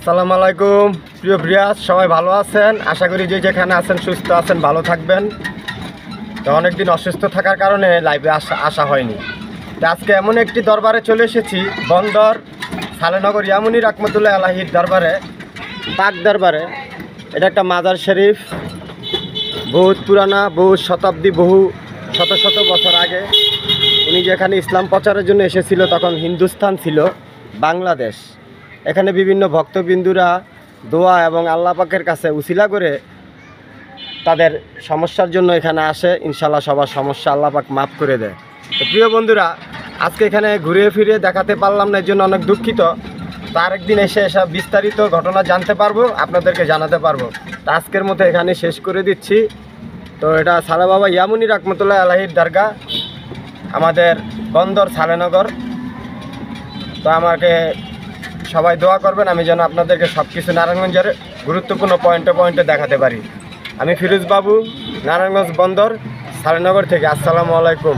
আসসালামু আলাইকুম প্রিয় ভিউয়ার্স, সবাই ভালো আছেন? আশা করি যে যেখানে আছেন সুস্থ আছেন, ভালো থাকবেন। তো অনেকদিন অসুস্থ থাকার কারণে লাইভে আসা হয়নি। তো আজকে এমন একটি দরবারে চলে এসেছি, বন্দর সালেনগর ইয়ামুনি রাহমাতুল্লাহ আলাইহির দরবারে, পাক দরবারে। এটা একটা মাজার শরীফ, বহুত পুরানা, বহু শতাব্দী, বহু শত শত বছর আগে উনি যেখানে ইসলাম প্রচারের জন্য এসেছিল তখন হিন্দুস্তান ছিল বাংলাদেশ। এখানে বিভিন্ন ভক্তবিন্দুরা দোয়া এবং আল্লাহ পাকের কাছে উসিলা করে তাদের সমস্যার জন্য এখানে আসে। ইনশাল্লাহ সবার সমস্যা আল্লাহ পাক মাফ করে দেয়। তো প্রিয় বন্ধুরা, আজকে এখানে ঘুরে ফিরে দেখাতে পারলাম না, এর জন্য অনেক দুঃখিত। তো আরেকদিন এসে এসব বিস্তারিত ঘটনা জানতে পারবো, আপনাদেরকে জানাতে পারবো। তো আজকের মতো এখানে শেষ করে দিচ্ছি। তো এটা সালে বাবা ইয়ামুনি রাহমাতুল্লাহ আলাইহির দরগা, আমাদের বন্দর সালেনগর। তো আমাকে সবাই দোয়া করবেন, আমি যেন আপনাদেরকে সব কিছু নারায়ণগঞ্জের গুরুত্বপূর্ণ পয়েন্টে দেখাতে পারি। আমি ফিরোজ বাবু, নারায়ণগঞ্জ বন্দর সালেনগর থেকে। আসসালামু আলাইকুম।